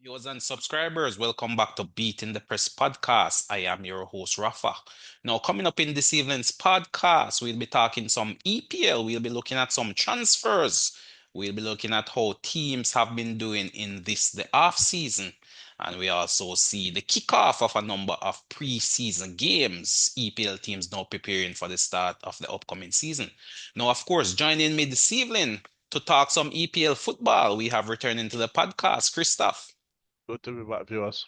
Viewers and subscribers, welcome back to Beating the Press podcast. I am your host, Rafa. Now, coming up in this evening's podcast, we'll be talking some EPL. We'll be looking at some transfers. We'll be looking at how teams have been doing in the off season. And we also see the kickoff of a number of preseason games. EPL teams now preparing for the start of the upcoming season. Now, of course, joining me this evening to talk some EPL football, we have returning to the podcast, Christoph. Good to be back, viewers.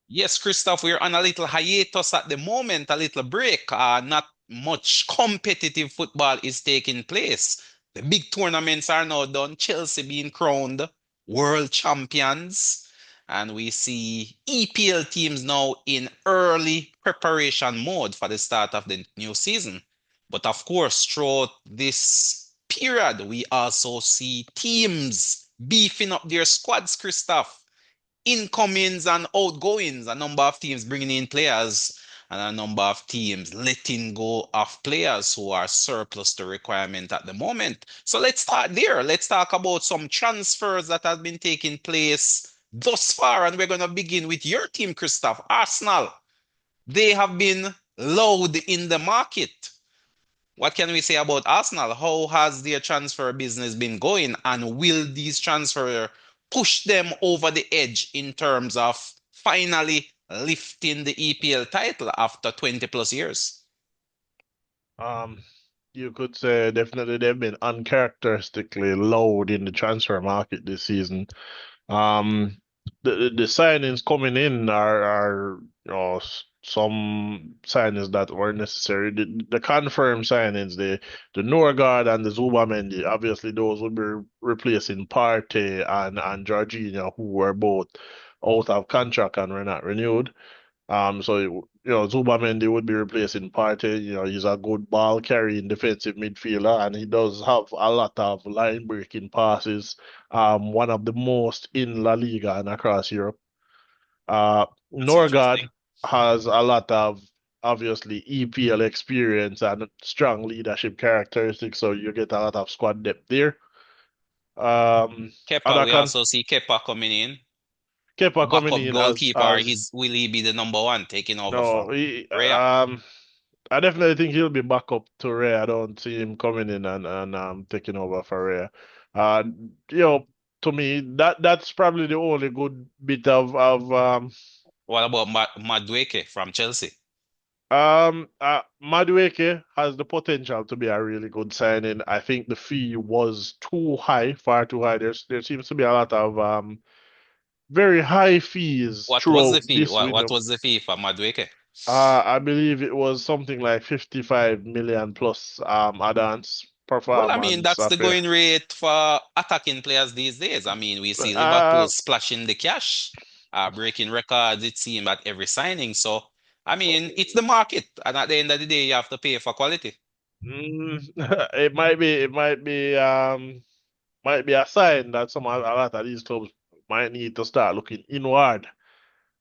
Yes, Christoph, we're on a little hiatus at the moment, a little break. Not much competitive football is taking place. The big tournaments are now done. Chelsea being crowned world champions. And we see EPL teams now in early preparation mode for the start of the new season. But of course, throughout this period, we also see teams beefing up their squads, Christoph, incomings and outgoings, a number of teams bringing in players and a number of teams letting go of players who are surplus to requirement at the moment. So let's start there. Let's talk about some transfers that have been taking place thus far. And we're going to begin with your team, Christoph, Arsenal. They have been loud in the market. What can we say about Arsenal? How has their transfer business been going? And will these transfer push them over the edge in terms of finally lifting the EPL title after 20 plus years? Um, you could say definitely they've been uncharacteristically loud in the transfer market this season. Um, the signings coming in are some signings that were necessary. The confirmed signings, the Norgard and the Zubamendi, obviously those would be replacing Partey and Jorginho, who were both out of contract and were not renewed. Zubamendi would be replacing Partey. He's a good ball carrying defensive midfielder, and he does have a lot of line breaking passes. One of the most in La Liga and across Europe. Uh, That's interesting. Norgard has a lot of obviously EPL experience and strong leadership characteristics, so you get a lot of squad depth there. Kepa, Other we con also see Kepa coming in. Kepa coming Backup in goalkeeper, as will he be the number one taking over no, for he, Raya? I definitely think he'll be back up to Ray. I don't see him coming in and taking over for Ray. Uh, you know, to me that's probably the only good bit of What about Madueke from Chelsea? Madueke has the potential to be a really good signing. I think the fee was too high, far too high. There seems to be a lot of very high fees What was the throughout fee? this What window. was the fee for Madueke? I believe it was something like 55 million plus add-ons Well, I mean, performance that's the affair. going rate for attacking players these days. I mean, we see Liverpool Uh, splashing the cash, breaking records, it seems, at every signing. So, I mean, it's the market. And at the end of the day, you have to pay for quality. it might be a sign that a lot of these clubs might need to start looking inward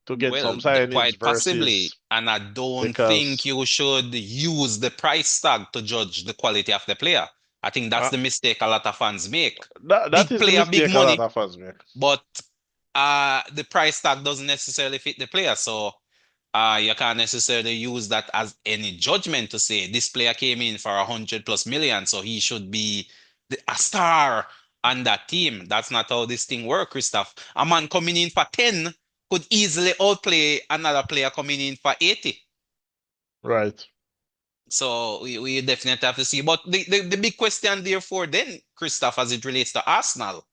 to get Well, some signings quite possibly. versus And I don't think because you should use the price tag to judge the quality of the player. I think that's uh, the mistake a lot of fans make. that Big is the player, big mistake a lot money, of fans make. but the price tag doesn't necessarily fit the player. So you can't necessarily use that as any judgment to say this player came in for 100 plus million, so he should be a star on that team. That's not how this thing works, Christoph. A man coming in for 10 could easily outplay another player coming in for 80. Right. So we definitely have to see. But the big question, therefore, then, Christoph, as it relates to Arsenal,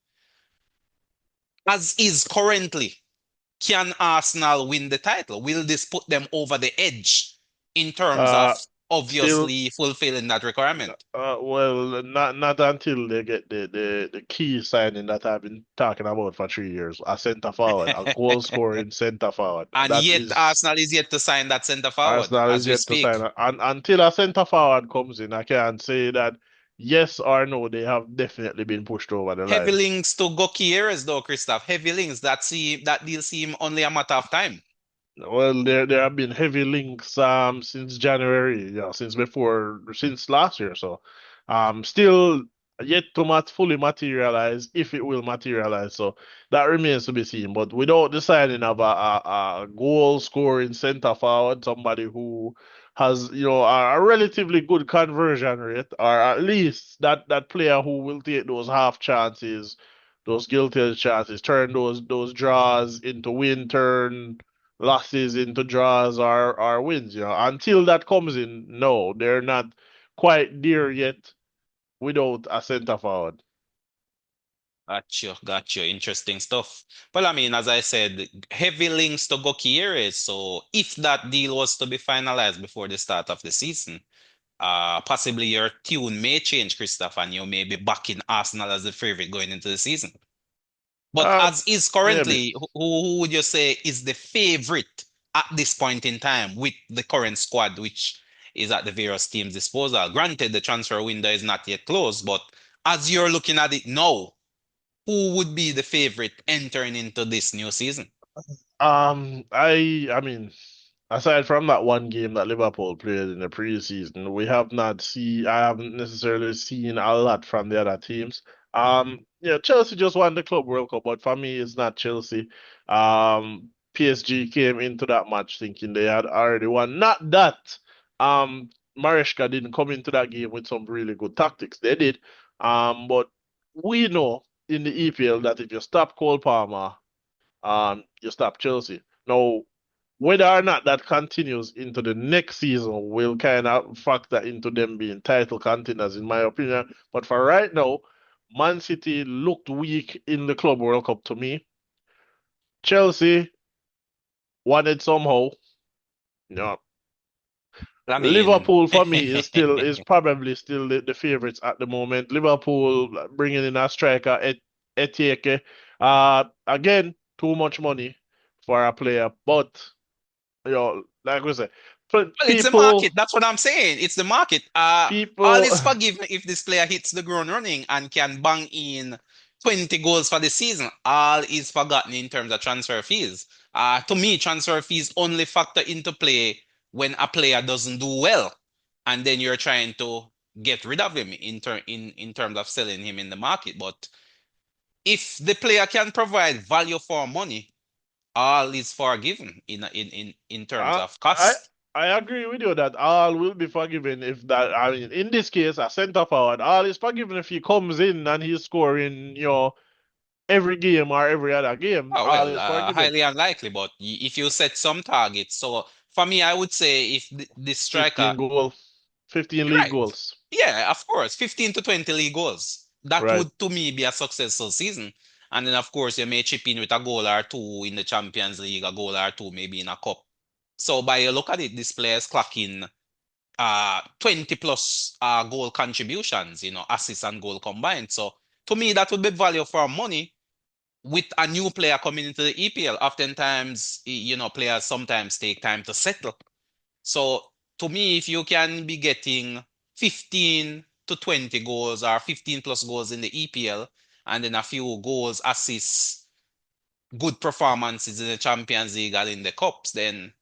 as is currently, can Arsenal win the title? Will this put them over the edge in terms of Uh, Still, obviously fulfilling that requirement? well, not until they get the key signing that I've been talking about for 3 years, a centre forward, a goal scoring centre forward. And That yet is Arsenal is yet to sign that centre forward Arsenal as is we yet to speak. sign. And until a centre forward comes in, I can't say that yes or no, they have definitely been pushed over the Heavy line. links to Gokieres though, Christoph. Heavy links that deal seem only a matter of time. Well, there have been heavy links since January, since last year. So still. yet to fully materialize, if it will materialize. So that remains to be seen. But without the signing of a goal scoring center forward, somebody who has, a relatively good conversion rate, or at least that player who will take those half chances, those guilty chances, turn those draws into win, turn losses into draws or wins. Until that comes in, no, they're not quite there yet without a centre forward. Gotcha. Interesting stuff. Well, I mean, as I said, heavy links to Gokieres. So if that deal was to be finalized before the start of the season, possibly your tune may change, Christoph, and you may be backing Arsenal as the favorite going into the season. But Uh, as is Maybe. currently, who would you say is the favorite at this point in time with the current squad, which is at the various teams' disposal? Granted, the transfer window is not yet closed, but as you're looking at it now, who would be the favorite entering into this new season? I mean, aside from that one game that Liverpool played in the preseason, I haven't necessarily seen a lot from the other teams. Yeah, Chelsea just won the Club World Cup, but for me, it's not Chelsea. PSG came into that match thinking they had already won. Not that, Mariska didn't come into that game with some really good tactics. They did. But we know in the EPL that if you stop Cole Palmer, you stop Chelsea. Now, whether or not that continues into the next season will kind of factor into them being title contenders, in my opinion. But for right now, Man City looked weak in the Club World Cup to me. Chelsea won it somehow. You know, I mean, Liverpool for me is probably still the favorites at the moment. Liverpool bringing in a striker, Etieke. Again, too much money for a player, but like we said, well, it's the people, market. That's what I'm saying. It's the market. All people, is forgiven if this player hits the ground running and can bang in 20 goals for the season. All is forgotten in terms of transfer fees. To me, transfer fees only factor into play when a player doesn't do well, and then you're trying to get rid of him in terms of selling him in the market. But if the player can provide value for money, all is forgiven in terms I, of I, cost. I agree with you that all will be forgiven if that. I mean, in this case, a centre forward, all is forgiven if he comes in and he's scoring, every game or every other game. Oh, All well, is forgiven. highly unlikely, but if you set some targets, so for me, I would say if this striker, 15 goal, 15 league right, goals. yeah, of course, 15 to 20 league goals, that Right. would to me be a successful season. And then, of course, you may chip in with a goal or two in the Champions League, a goal or two maybe in a cup. So by a look at it, this player is clocking 20 plus goal contributions, assists and goal combined. So to me, that would be value for money with a new player coming into the EPL. Oftentimes, players sometimes take time to settle. So to me, if you can be getting 15 to 20 goals or 15 plus goals in the EPL and then a few goals, assists, good performances in the Champions League and in the Cups, then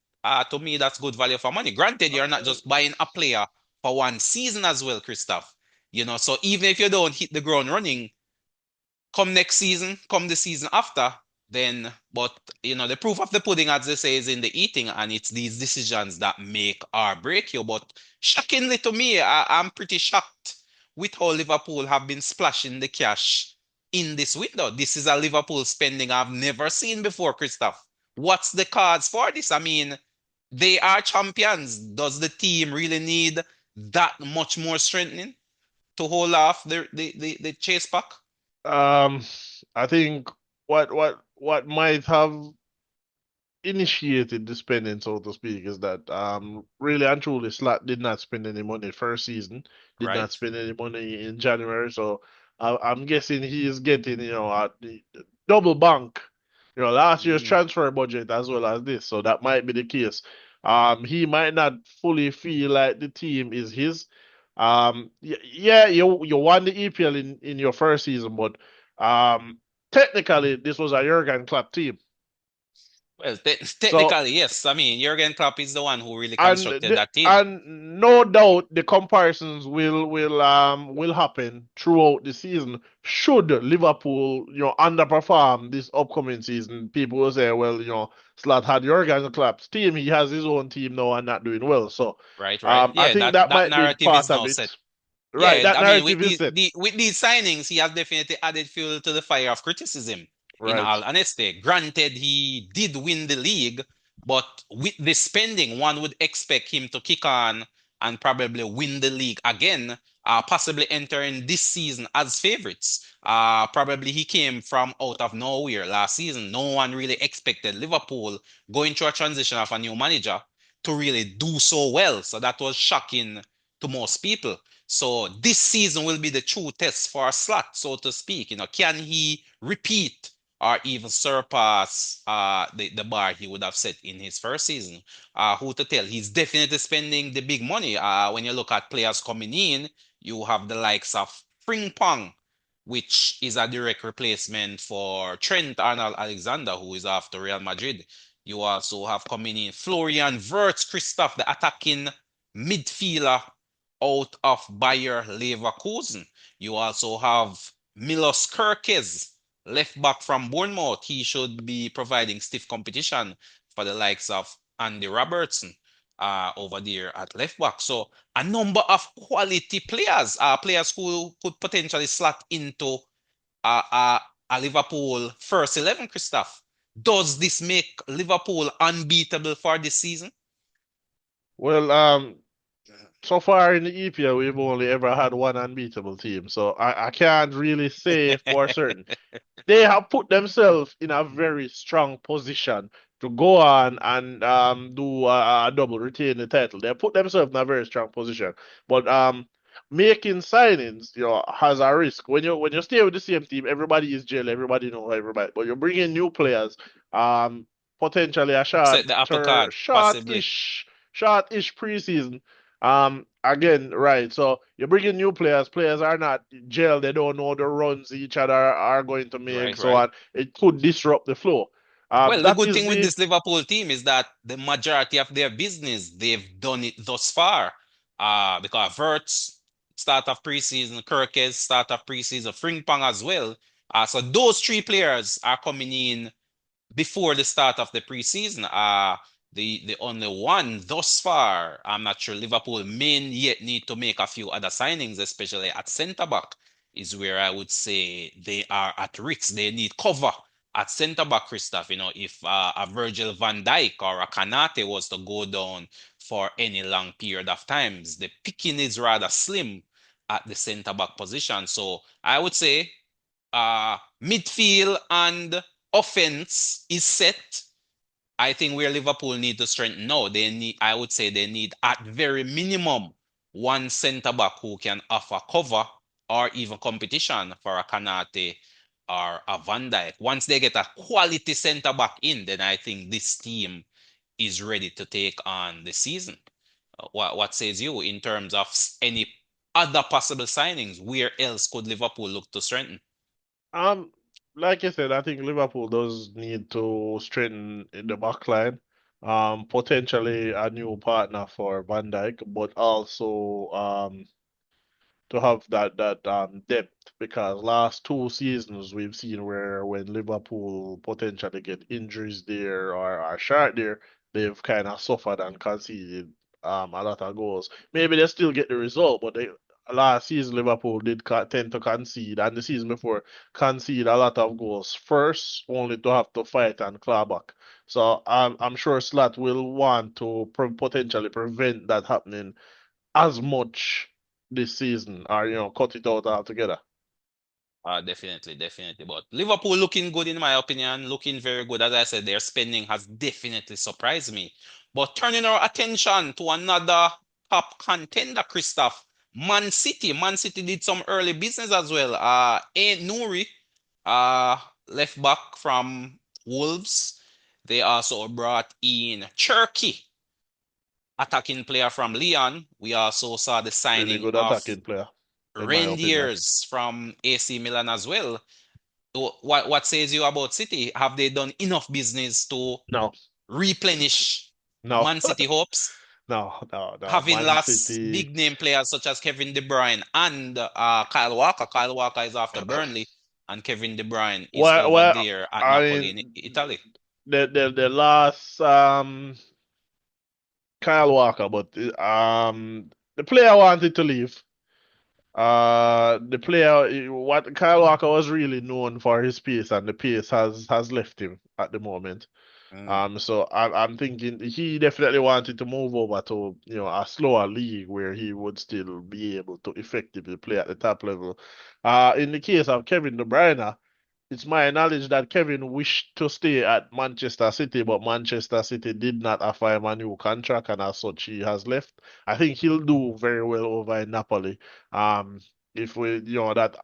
to me, that's good value for money. Granted, you're not just buying a player for one season as well, Christoph. So even if you don't hit the ground running, come next season, come the season after, then, but the proof of the pudding, as they say, is in the eating, and it's these decisions that make or break you. But shockingly to me, I'm pretty shocked with how Liverpool have been splashing the cash in this window. This is a Liverpool spending I've never seen before, Christoph. What's the cards for this? I mean, they are champions. Does the team really need that much more strengthening to hold off the chase pack? Um, I think what might have initiated the spending, so to speak, is that really and truly Slot did not spend any money first season, did not Right? spend any money in January, so I'm guessing he is getting the double bank, last year's Mm. transfer budget as well as this, so that might be the case. He might not fully feel like the team is his. Yeah, you won the EPL in your first season, but technically this was a Jurgen Klopp team. Well, So technically, yes. I mean, Jurgen Klopp is the one who really and constructed that team. and no doubt the comparisons will happen throughout the season. Should Liverpool, underperform this upcoming season, people will say, well, Slot had Jurgen Klopp's team. He has his own team now and not doing well. So, Right, right. I Yeah, think that that that might be narrative is part of now it. set. Right, Yeah, that I mean, with narrative is set. with these signings, he has definitely added fuel to the fire of criticism. In Right. all honesty, granted, he did win the league, but with the spending, one would expect him to kick on and probably win the league again, possibly entering this season as favorites. Probably he came from out of nowhere last season. No one really expected Liverpool going through a transition of a new manager to really do so well. So that was shocking to most people. So this season will be the true test for a slot, so to speak. Can he repeat or even surpass the bar he would have set in his first season? Who to tell? He's definitely spending the big money. When you look at players coming in, you have the likes of Frimpong, which is a direct replacement for Trent Arnold-Alexander, who is after Real Madrid. You also have coming in Florian Wirtz, Christoph, the attacking midfielder out of Bayer Leverkusen. You also have Milos Kerkez, left back from Bournemouth. He should be providing stiff competition for the likes of Andy Robertson over there at left back. So a number of quality players, players who could potentially slot into uh, uh, a Liverpool first 11, Christoph. Does this make Liverpool unbeatable for this season? Well, so far in the EPL, we've only ever had one unbeatable team, so I can't really say for certain. They have put themselves in a very strong position to go on and do a double retain the title. They put themselves in a very strong position, but making signings, has a risk. When you stay with the same team, everybody is jail, everybody know everybody, but you bring in new players, um, potentially a Upset the apple cart, possibly. short-ish preseason. Again, right. So you bring in new players. Players are not gel. They don't know the runs each other are going to make, Right, so right. on. It could disrupt the flow. Well, the That good is thing with the this Liverpool team is that the majority of their business, they've done it thus far. Because Verts, start of preseason, Kirkes, start of preseason, Frimpong as well. So those three players are coming in before the start of the preseason. The only one thus far, I'm not sure Liverpool may yet need to make a few other signings, especially at centre back, is where I would say they are at risk. They need cover at centre back, Christoph. If a Virgil van Dijk or a Kanate was to go down for any long period of times, the picking is rather slim at the centre back position. So I would say midfield and offense is set. I think where Liverpool need to strengthen now, I would say they need at very minimum one centre back who can offer cover or even competition for a Kanate or a Van Dijk. Once they get a quality centre back in, then I think this team is ready to take on the season. What says you in terms of any other possible signings? Where else could Liverpool look to strengthen? um like I said, I think Liverpool does need to strengthen in the back line. Potentially a new partner for Van Dijk, but also to have that depth, because last two seasons we've seen where when Liverpool potentially get injuries there or are short there, they've kind of suffered and conceded a lot of goals. Maybe they still get the result, but last season Liverpool did tend to concede, and the season before concede a lot of goals first, only to have to fight and claw back. So I'm sure Slot will want to potentially prevent that happening as much this season, or cut it out altogether. Definitely, definitely. But Liverpool looking good in my opinion, looking very good. As I said, their spending has definitely surprised me. But turning our attention to another top contender, Christoph, Man City. Man City did some early business as well. Ain't Nouri, uh, left back from Wolves. They also brought in Cherky, attacking player from Lyon. We also saw the Really signing good of attacking player, in my opinion. Reindeers from AC Milan as well. What says you about City? Have they done enough business to No, replenish no, Man City hopes? no. Having Man lost City. big name players such as Kevin De Bruyne and Kyle Walker. Kyle Walker is after Burnley, and Kevin De Bruyne is over Well, there at I Napoli in mean, Italy. the last Kyle Walker, but the player wanted to leave. The player, what Kyle Walker was really known for his pace, and the pace has left him at the moment. Mm. So I'm thinking he definitely wanted to move over to, a slower league where he would still be able to effectively play at the top level. In the case of Kevin De Bruyne, it's my knowledge that Kevin wished to stay at Manchester City, but Manchester City did not offer him a new contract, and as such, he has left. I think he'll do very well over in Napoli. Um, if we, that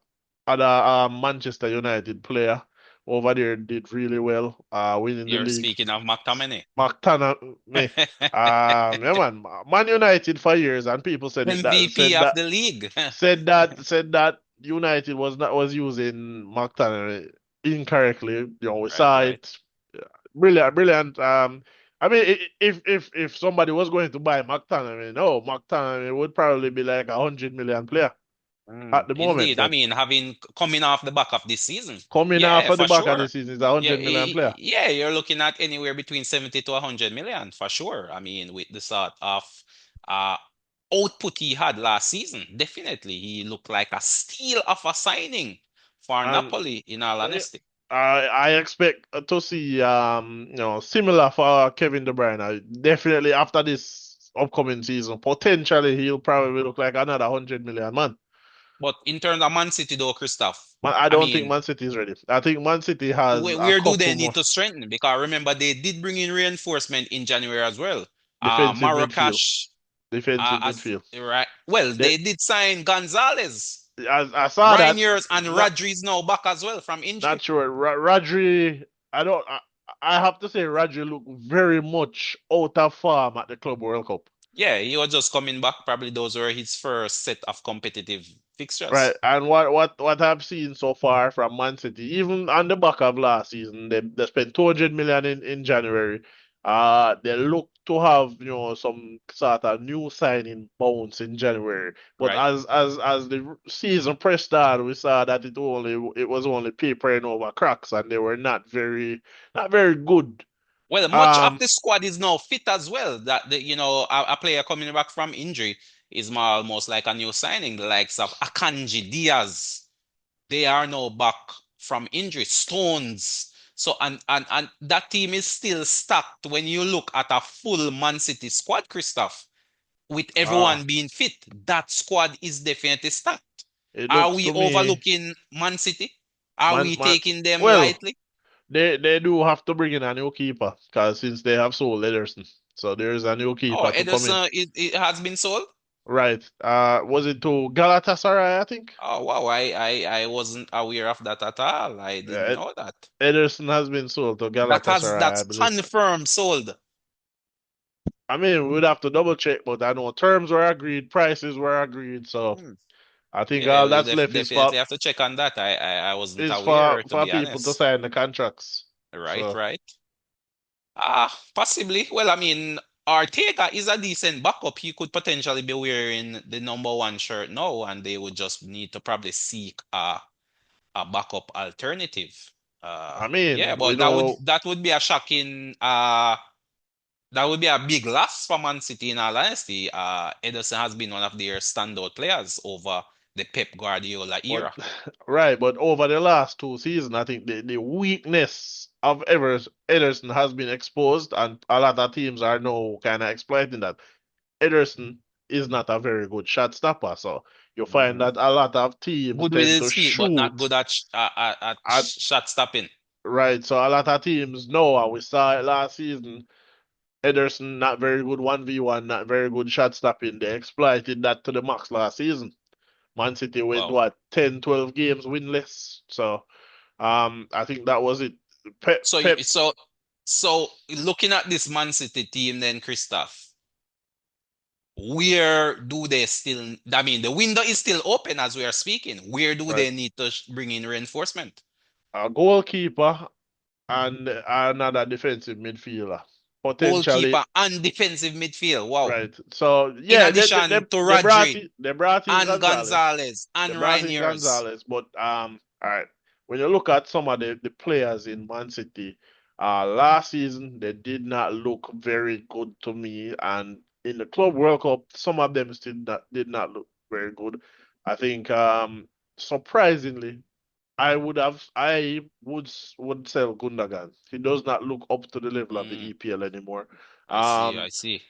other Manchester United player over there did really well, winning the You're league. speaking of McTominay. McTominay, yeah, man, Man United for years, and people said it that MVP said of that the league. said that United was using McTominay incorrectly. We Right, saw right. it. Yeah, brilliant, brilliant. I mean, if somebody was going to buy McTominay, no, McTominay would probably be like 100 million player at the moment. Indeed. I But mean, having coming off the back of this season. coming off Yeah, of the for back of sure. the season is a Yeah, 100 million player. yeah, you're looking at anywhere between 70 to 100 million for sure. I mean, with the sort of uh output he had last season, definitely he looked like a steal of a signing for And Napoli, in all uh, honesty. I expect to see similar for Kevin De Bruyne. Definitely after this upcoming season, potentially he'll probably look like another 100 million man. But in terms of Man City though, Christoph, I I don't think mean, Man City is ready. I think Man City has a where do couple they more need to strengthen? Because remember, they did bring in reinforcement in January as well. defensive midfield. Marrakesh, Defensive as midfield. right. Well, They, they did sign Gonzalez, I saw that. Raniers, and Not Rodri is now back as well from not injury. sure. Rodri. I don't. I have to say Rodri looked very much out of form at the Club World Cup. Yeah, he was just coming back. Probably those were his first set of competitive Right, fixtures. and what I've seen so far from Man City, even on the back of last season, they spent 200 million in January. They look to have some sort of new signing bounce in January. But Right? as the season pressed on, we saw that it was only papering over cracks, and they were not very good. Well, much of Um, the squad is now fit as well. That a player coming back from injury is more almost like a new signing. The likes of Akanji, Diaz, they are now back from injury. Stones. So and that team is still stacked when you look at a full Man City squad, Christoph, with uh, everyone being fit. That squad is definitely stacked. it Are looks we to me, overlooking Man City? Are man, we man. taking them Well. lightly? They do have to bring in a new keeper because since they have sold Ederson, so there's a new Oh, keeper to come in. Ederson, it has been sold. Right. Was it to Galatasaray, I think? Oh wow, I wasn't aware of that at all. I didn't Uh, know that. Ederson has been sold to Galatasaray, I That's believe. confirmed sold. I mean, we'd have to double check, but I know terms were agreed, prices were agreed, so Hmm. I think Yeah, all we'll that's left is for definitely have to check on that. I wasn't is for aware, to for be people to honest. sign the contracts. Right, So right. Possibly. Well, I mean, Ortega is a decent backup. He could potentially be wearing the number one shirt now, and they would just need to probably seek a backup alternative. I mean, Yeah, we but that would know. that would be a shocking that would be a big loss for Man City in all honesty. Ederson has been one of their standout players over the Pep Guardiola But era. right, but over the last 2 seasons, I think the weakness of Ederson has been exposed, and a lot of teams are now kind of exploiting that. Ederson is not a very good shot stopper, so you find Mhm. that a lot of teams Good with tend to his feet, but not shoot good at at shot stopping. right. So a lot of teams know, and we saw it last season. Ederson not very good 1v1, not very good shot stopping. They exploited that to the max last season. Man City went Wow. what 10, 12 games winless. So I think that was it. Pep, So Pep. looking at this Man City team, then Christoph, where do they still? I mean, the window is still open as we are speaking. Where do Right. they need to bring in reinforcement? a goalkeeper and another defensive midfielder. Potentially, Goalkeeper and defensive midfield. Wow. right. So In yeah, addition to Rodri they brought in and Gonzalez. Gonzalez They and brought in Raniers. Gonzalez, but all right. When you look at some of the players in Man City, last season they did not look very good to me, and in the Club World Cup, some of them still did not look very good. I think surprisingly, I would sell Gundogan. He does not look up to the level of the Mm, EPL anymore. I see, Um, I see.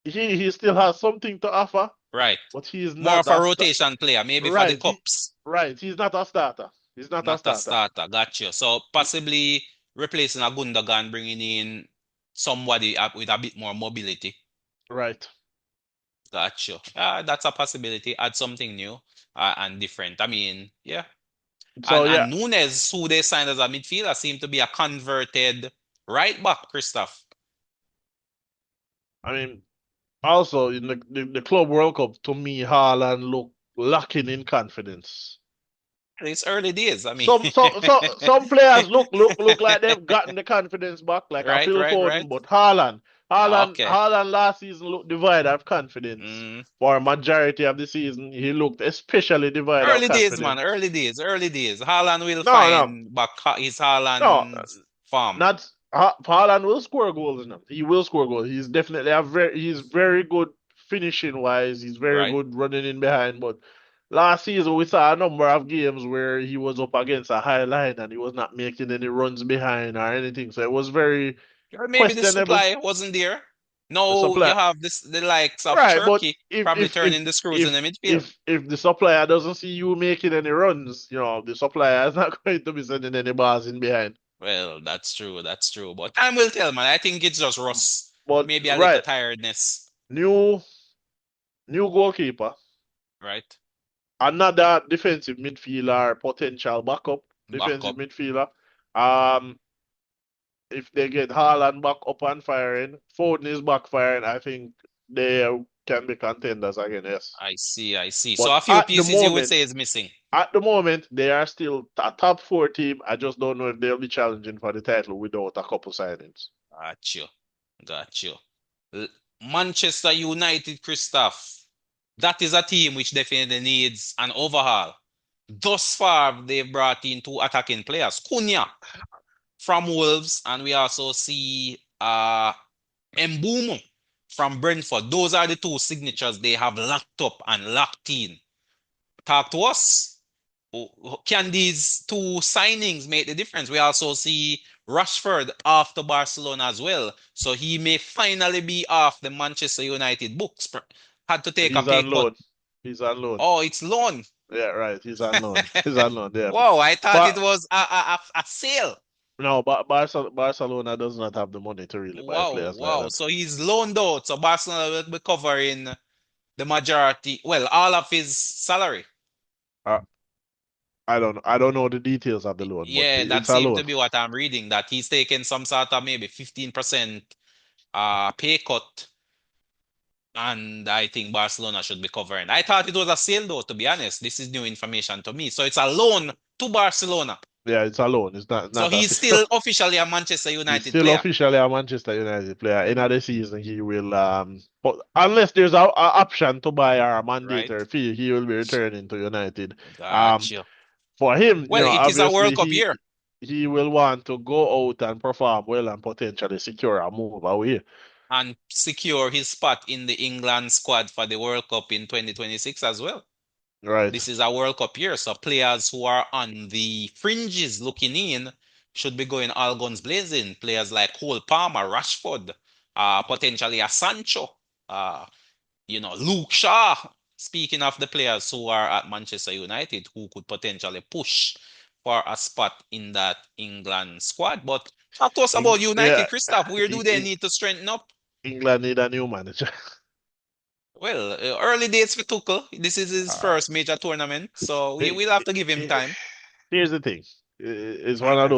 he still has something to offer, Right. but he is More not of a a rotation player, maybe for the right. cups, He's not a starter. He's not a not a starter. starter. Got you. So He- possibly replacing a Gundogan, bringing in somebody with a bit more mobility. right. Got you. That's a possibility. Add something new and different. I mean, yeah. So yeah, And Nunes, who they signed as a midfielder, seemed to be a converted right back, Christoph. I mean, also in the Club World Cup, to me, Haaland looked lacking in confidence. It's early days. I mean, Some players look like they've gotten the confidence back, like a right, Phil right, right. Foden, but Okay. Haaland last season looked devoid of confidence. Mm. For a majority of the season, he looked especially devoid of Early days, man. confidence. Early days. Early days. Haaland will No, no, find back his no. Haaland farm. Not Haaland will score goals now. He will score goals. He's definitely he's very good finishing wise. He's very Right? good running in behind. But last season we saw a number of games where he was up against a high line and he was not making any runs behind or anything. So it was very Or maybe the questionable. supply wasn't there. The No, you supply, have the likes of right? But Turkey probably turning the screws in the midfield. if the supplier doesn't see you making any runs, the supplier is not going to be sending any balls in behind. Well, that's true. That's true. But time will tell, man. I think it's just rust. But Maybe a little right, tiredness. new new goalkeeper. Right? Another defensive midfielder, potential backup defensive Backup. midfielder. Um, if they get Haaland back up and firing, Foden is back firing, I think they can be contenders again, yes. I see. I see. So But a few pieces you would say is missing. at the moment, they are still a top four team. I just don't know if they'll be challenging for the title without a couple signings. Got you. Got you. L- Manchester United, Christoph. That is a team which definitely needs an overhaul. Thus far, they've brought in two attacking players. Cunha from Wolves, and we also see Mbumo from Brentford. Those are the two signatures they have locked up and locked in. Talk to us. Can these two signings make the difference? We also see Rashford off to Barcelona as well. So he may finally be off the Manchester United books. Had to take a He's pay on cut. loan. He's on loan. Oh, it's loan. Yeah, right. He's on loan. He's on loan. Yeah. Wow, I thought it But was a sale. no, but Barcelona does not have the money to really buy Wow, players like wow. that. So he's loaned out. So Barcelona will be covering the majority, well, all of his salary. Uh, I don't know the details of the loan, but Yeah, that it's a seemed loan. to be what I'm reading, that he's taken some sort of maybe 15% pay cut, and I think Barcelona should be covering. I thought it was a sale though, to be honest. This is new information to me. So it's a loan to Barcelona. Yeah, it's a loan. It's not So not a he's sale. still officially a Manchester He's United still player, officially a Manchester United player. In the season, he will but unless there's a option to buy or a right? mandatory fee, he will be returning to United. Um, Gotcha. for him, Well, it is a obviously World Cup year he will want to go out and perform well and potentially secure a move away. and secure his spot in the England squad for the World Cup in 2026 as well. Right. This is a World Cup year, so players who are on the fringes looking in should be going all guns blazing. Players like Cole Palmer, Rashford, potentially a Sancho, uh, Luke Shaw. Speaking of the players who are at Manchester United, who could potentially push for a spot in that England squad. But talk to us about Yeah, United, Christoph. Where do they E- need to strengthen up? England need a new manager. Well, early days for Tuchel. This is his All right. first major tournament, so He- we'll have to give him he- time. Here's the thing. It's one of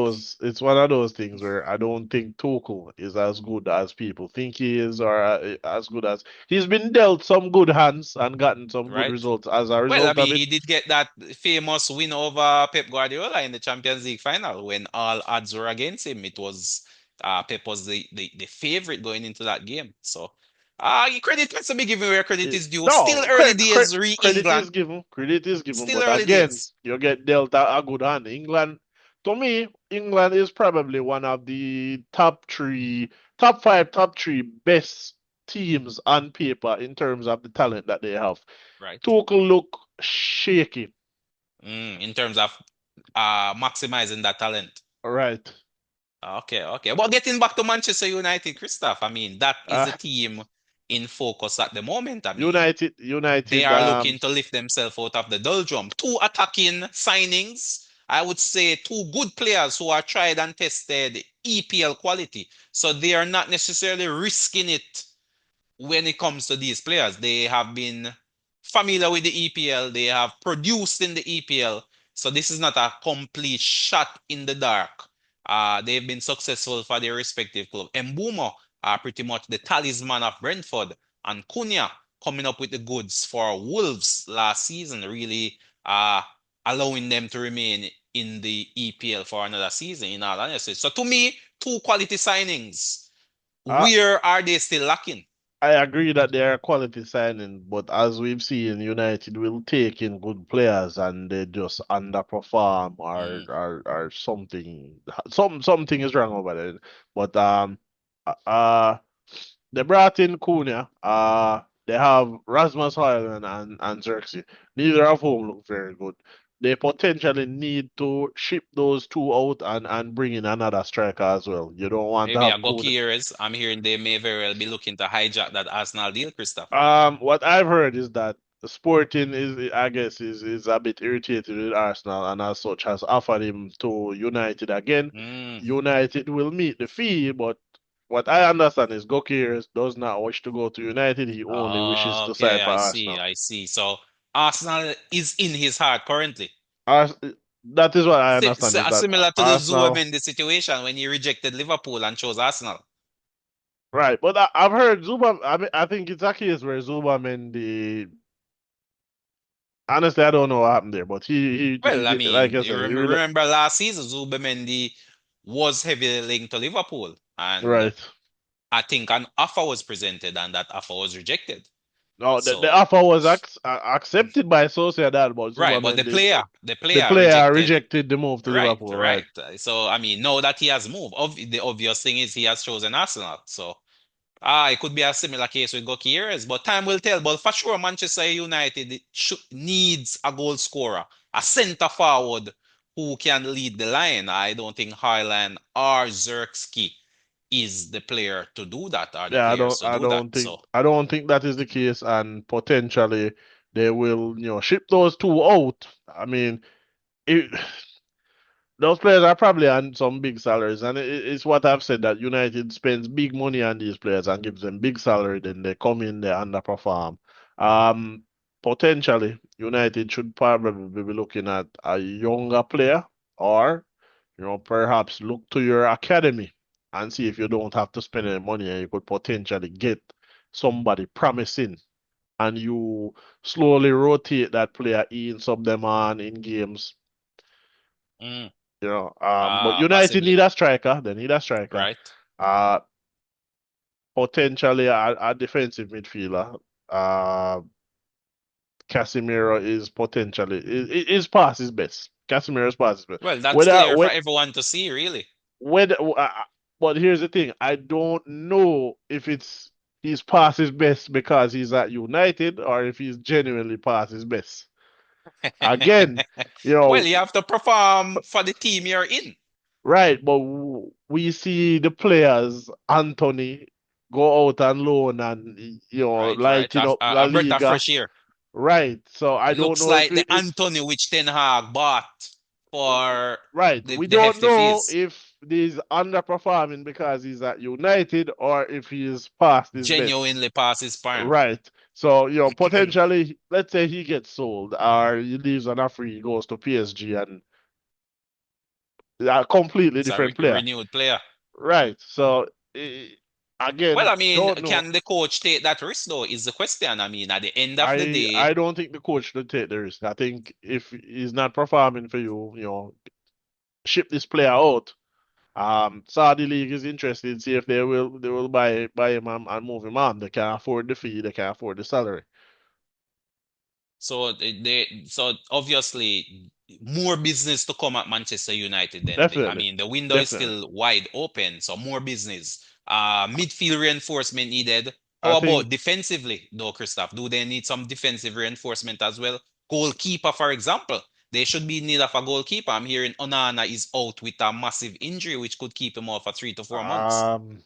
those things where I don't think Tuchel is as good as people think he is, or as good as he's been dealt some good hands and gotten some good right? results as a Well, I result of mean, it. he did get that famous win over Pep Guardiola in the Champions League final when all odds were against him. It was Pep was the favorite going into that game. So, credit has to be given where credit is due. Still No, early days, re credit is England. given, credit is given, Still but early again, days, you get dealt a good hand. England, to me, England is probably one of the top three, top five, top three best teams on paper in terms of the talent that they have. right? Tuchel look shaky, In terms of maximizing that talent. right? Okay, okay. But getting back to Manchester United, Christoph, I mean, that is Uh, the team in focus at the moment. I mean, they United, are looking to lift themselves out of the doldrum. Two attacking signings, I would say two good players who are tried and tested EPL quality. So they are not necessarily risking it when it comes to these players. They have been familiar with the EPL, they have produced in the EPL. So this is not a complete shot in the dark. They've been successful for their respective club. Mbumo are pretty much the talisman of Brentford, and Cunha coming up with the goods for Wolves last season, really uh, allowing them to remain in the EPL for another season, in all honesty. So to me, two quality signings. uh, Where are they still lacking? I agree that they are quality signing, but as we've seen, United will take in good players and they just underperform Mm, or something. Something is wrong over there. But uh, uh, they brought in Cunha. They have Rasmus Højlund and Xerxes, neither of whom look very good. They potentially need to ship those two out and bring in another striker as well. You don't want to maybe have a Cunha. Gokieres. I'm hearing they may very well be looking to hijack that Arsenal deal, Christoph. What I've heard is that Sporting is, I guess, is a bit irritated with Arsenal and as such has offered him to United again. Mm. United will meet the fee, but what I understand is Gokir does not wish to go to United. He only wishes to sign Okay, for I see, Arsenal. I see. So Arsenal is in his heart currently. Ars that is what I understand is that Similar to the Arsenal, Zubimendi situation when he rejected Liverpool and chose Arsenal. right? But I've heard Zuba. I mean, I think it's a case where Zuba Mendy. Honestly, I don't know what happened there, but Well, I like mean, I you said, remember last season, Zubimendi was heavily linked to Liverpool, and right. I think an offer was presented and that offer was rejected. No, the So, offer was accepted by Sociedad, but right, but Zubimendi, the the player player rejected. rejected the move to Right, Liverpool, right? right. So, I mean, now that he has moved, the obvious thing is he has chosen Arsenal. So, it could be a similar case with Gokieres, but time will tell. But for sure, Manchester United needs a goal scorer, a centre forward who can lead the line. I don't think Haaland or Zirkzee is the player to do that, or the Yeah, players to do that. So, I don't think that is the case, and potentially they will, ship those two out. I mean, it, those players are probably on some big salaries, and it's what I've said that United spends big money on these players and gives them big salary, then they come in, they underperform. Um, Potentially, United should probably be looking at a younger player, or perhaps look to your academy and see if you don't have to spend any money and you could potentially get somebody promising, and you slowly rotate that player in, sub them on in games. mm, But United possibly, need a striker. They need a striker. right? Uh, Potentially a defensive midfielder. Uh, Casemiro is potentially is past his best. Casemiro's past his best. Well, that's Whether clear for when everyone to see, really. whether but here's the thing. I don't know if he's past his best because he's at United or if he's genuinely past his best. Again, you Well, know, you have to perform for the team you're in. right, but we see the players, Anthony, go out on loan and Right, right. lighting up La A breath of Liga. fresh air. Right. So I don't Looks know if like the it's Anthony which Ten Hag bought for right. We the don't hefty know fees. if he's underperforming because he's at United or if he's past his best. Genuinely passes prime. Right. So, potentially, let's say he gets sold or he leaves on a free, he goes to PSG and A completely It's a different player. renewed player. Right. So eh, Well, again, I mean, don't know. can the coach take that risk though? Is the question. I mean, at the end of the day, I don't think the coach should take the risk. I think if he's not performing for you, ship this player out. Saudi League is interested, see if they will buy him and move him on. They can afford the fee, they can afford the salary. so obviously more business to come at Manchester United then. I Definitely. mean, the window is Definitely. still wide open, so more business. Midfield reinforcement needed. I How think about defensively, though, Christoph? Do they need some defensive reinforcement as well? Goalkeeper, for example. They should be in need of a goalkeeper. I'm hearing Onana is out with a massive injury, which could keep him out for 3 to 4 months. um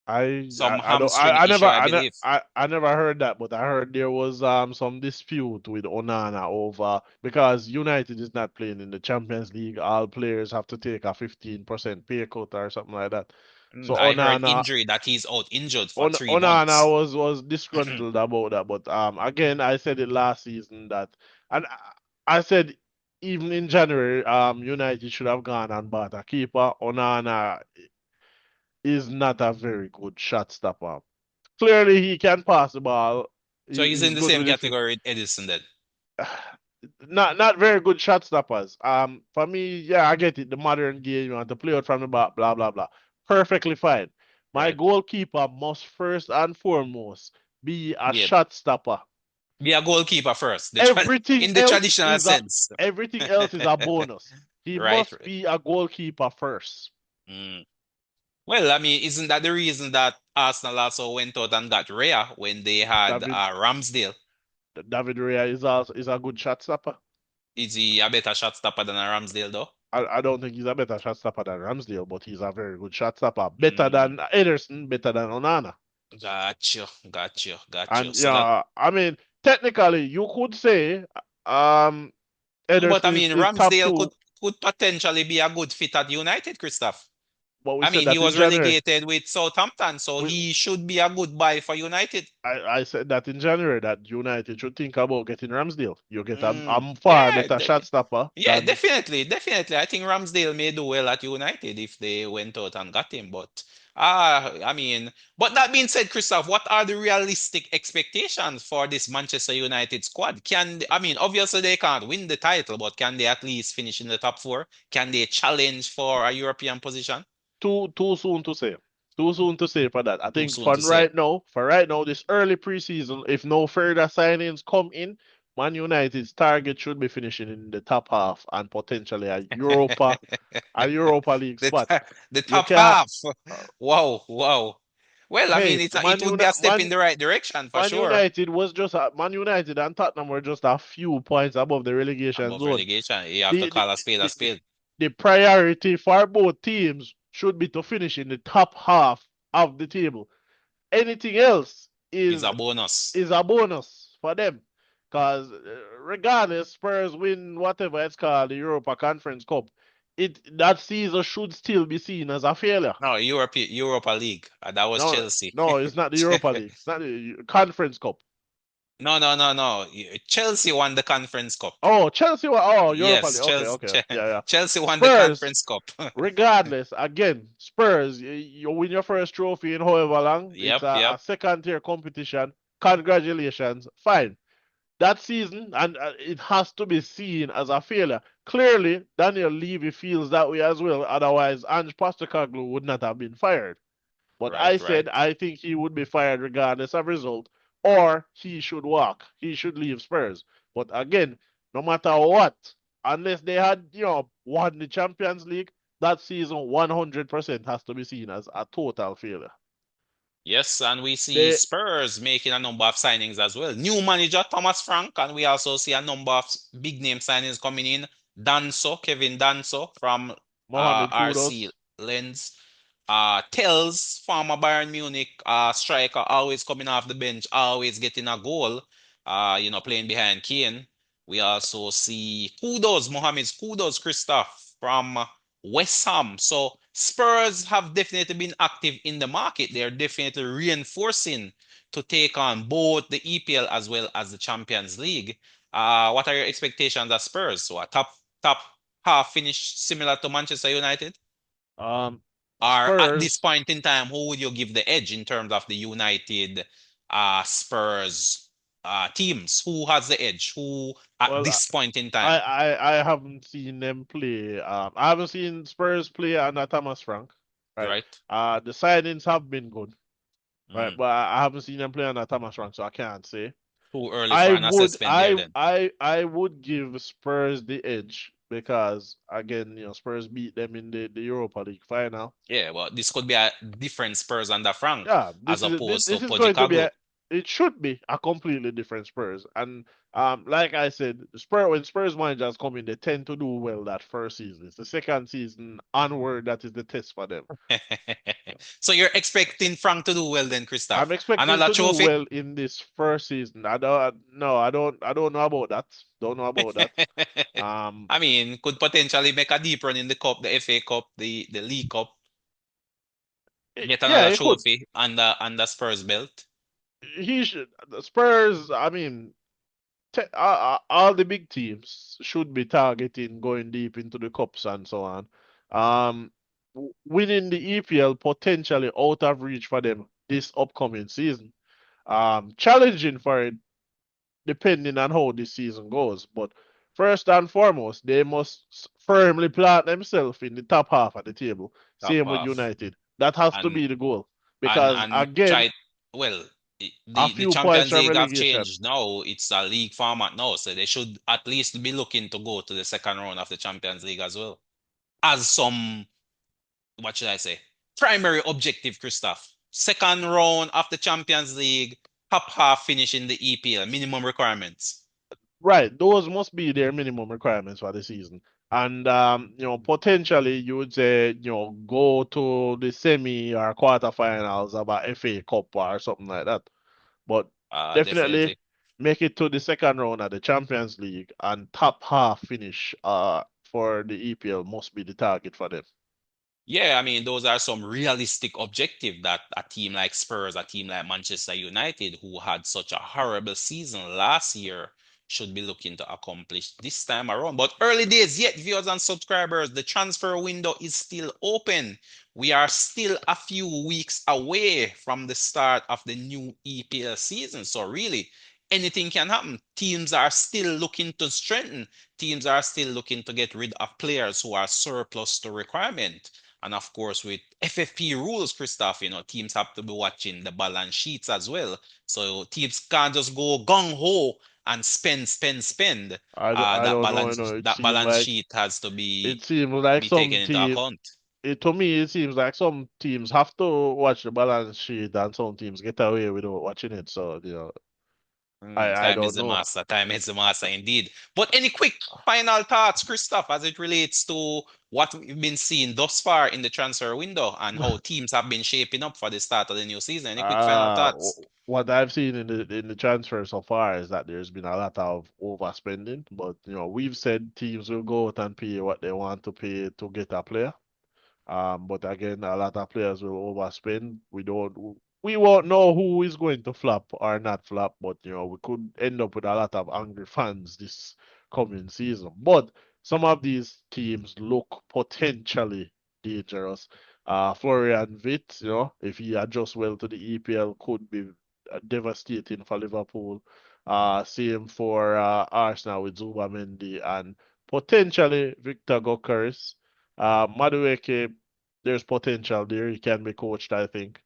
I Some I don't hamstring issue, I believe. I never heard that, but I heard there was some dispute with Onana over because United is not playing in the Champions League. All players have to take a 15% pay cut or something like that. So I heard injury that he's out injured for three Onana months. was disgruntled about that, but again I said it last season that and I said even in January United should have gone and bought a keeper. Onana is not a very good shot stopper. Clearly, he can pass the ball. So he's He's in the good same with his feet. category with Edison then. Not very good shot stoppers. For me, yeah, I get it. The modern game, you want to play out from the back, blah blah blah. Perfectly fine. My Right. goalkeeper must first and foremost be a Yeah. shot stopper. Be a goalkeeper first. Everything In the else traditional is a sense. everything else is a bonus. He Right, must right. be a goalkeeper first. Mm. Well, I mean, isn't that the reason that Arsenal also went out and got Rhea when they had David Ramsdale? David Raya is also is a good shot stopper. Is he a better shot stopper than a Ramsdale though? I don't think he's a better shot stopper than Ramsdale, but he's a very good shot stopper. Better Mm. than Ederson, better than Onana. Got you, got you, got you. And So that, yeah, I mean, technically, you could say um but I Ederson mean, is top Ramsdale two, could potentially be a good fit at United, Christoph. but we I said mean, he that in was January. relegated with Southampton, so We he should be a good buy for United. I said that in January that United should think about getting Ramsdale. You get Mm, a far yeah, better shot stopper yeah, than definitely, definitely. I think Ramsdale may do well at United if they went out and got him. But I mean, but that being said, Christoph, what are the realistic expectations for this Manchester United squad? I mean, obviously they can't win the title, but can they at least finish in the top four? Can they challenge for a European position? too soon to say. Too soon to say for that. I Too think soon to say. for right now, this early preseason, if no further signings come in, Man United's target should be finishing in the top half and potentially a Europa League The spot. the You top can't. half. Wow, wow. Well, I mean, Hey, it would be a step in the right direction for sure. Man United and Tottenham were just a few points above the relegation Above zone. relegation, you have to The the, call a spade a the, the, spade. the priority for both teams should be to finish in the top half of the table. Anything else Is a bonus. is a bonus for them. Because regardless, Spurs win whatever it's called, the Europa Conference Cup, that season should still be seen as a failure. No, Europa League. That was No, Chelsea. no, it's not the Europa League. It's not the Conference Cup. No, no, no, no. Chelsea won the Conference Cup. Oh, Europa Yes, League. Okay, okay. Yeah, yeah. Chelsea won the Spurs, Conference Cup. regardless, again, Spurs, you win your first trophy in however long. It's Yep, yep. a second tier competition. Congratulations. Fine. That season, and it has to be seen as a failure. Clearly, Daniel Levy feels that way as well. Otherwise, Ange Postecoglou would not have been fired. But I Right, right. said I think he would be fired regardless of result, or he should walk. He should leave Spurs. But again, no matter what, unless they had, won the Champions League, that season 100% has to be seen as a total failure. Yes, and we see They Spurs making a number of signings as well. New manager Thomas Frank, and we also see a number of big name signings coming in. Kevin Danso from Mohamed RC Kudos, Lens. Tells, former Bayern Munich striker, always coming off the bench, always getting a goal, playing behind Kane. We also see Mohamed Christoph from West Ham. So Spurs have definitely been active in the market. They're definitely reinforcing to take on both the EPL as well as the Champions League. What are your expectations at Spurs? So a top half finish similar to Manchester United? Um, Or at this Spurs. point in time, who would you give the edge in terms of the United Spurs teams? Who has the edge? Who at Well, this point in I, time? I haven't seen them play. I haven't seen Spurs play under Thomas Frank, right? Right? The signings have been good, right? Mm. But I haven't seen them play under Thomas Frank, so I can't say. Too early for an assessment there then. I would give Spurs the edge because again, Spurs beat them in the Europa League final. Yeah, well, this could be a different Spurs under Frank Yeah, as opposed to this is going to be Pochettino. it should be a completely different Spurs. And like I said, when Spurs managers come in, they tend to do well that first season. It's the second season onward that is the test for them. So you're expecting Frank to do well then, I'm Christoph? expecting Another to do trophy? well in this first season. No, I don't know about that. Don't know about that. Um, I mean, could potentially make a deep run in the cup, the FA Cup, the League Cup, get yeah, another it could. trophy under Spurs belt. He should. The Spurs. I mean, all the big teams should be targeting going deep into the cups and so on. Winning the EPL potentially out of reach for them this upcoming season. Challenging for it depending on how this season goes. But first and foremost, they must firmly plant themselves in the top half of the table. Top Same with half. United. That has to And be the goal and because and again, try well a the few points Champions from League have relegation. changed now. It's a league format now, so they should at least be looking to go to the second round of the Champions League as well. As some, what should I say, primary objective, Christoph. Second round of the Champions League, top half finish in the EPL, minimum requirements. Right, those must be their minimum requirements for the season. And potentially you would say, go to the semi or quarterfinals of a FA Cup or something like that. But definitely Definitely. make it to the second round of the Champions League and top half finish for the EPL must be the target for them. Yeah, I mean, those are some realistic objective that a team like Spurs, a team like Manchester United, who had such a horrible season last year, should be looking to accomplish this time around. But early days yet, viewers and subscribers, the transfer window is still open. We are still a few weeks away from the start of the new EPL season. So really, anything can happen. Teams are still looking to strengthen. Teams are still looking to get rid of players who are surplus to requirement. And of course, with FFP rules, Christoph, teams have to be watching the balance sheets as well. So teams can't just go gung ho and spend, spend, spend. I That don't know, balance that balance sheet has to it seems like be taken some into team account. to me it seems like some teams have to watch the balance sheet and some teams get away without watching it. So, I Time is don't the know. master. Time is the master indeed. But any quick final thoughts, Christoph, as it relates to what we've been seeing thus far in the transfer window and how teams have been shaping up for the start of the new season? Any quick final thoughts? What I've seen in the transfer so far is that there's been a lot of overspending, but we've said teams will go out and pay what they want to pay to get a player. But again, a lot of players will overspend. We won't know who is going to flop or not flop, but we could end up with a lot of angry fans this coming season. But some of these teams look potentially dangerous. Florian Wirtz, if he adjusts well to the EPL, could be devastating for Liverpool. Same for Arsenal with Zubamendi and potentially Victor Gyokeres. Madueke, there's potential there. He can be coached, I think.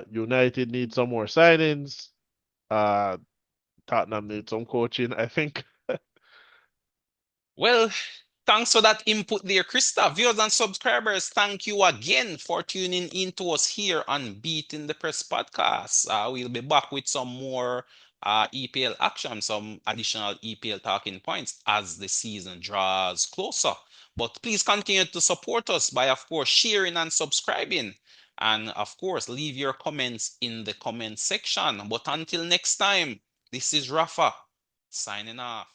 United need some more signings. Uh, Tottenham need some coaching, I think. Well, thanks for that input there, Krista. Viewers and subscribers, thank you again for tuning in to us here on Beating the Press podcast. We'll be back with some more EPL action, some additional EPL talking points as the season draws closer. But please continue to support us by, of course, sharing and subscribing. And of course, leave your comments in the comment section. But until next time, this is Rafa signing off.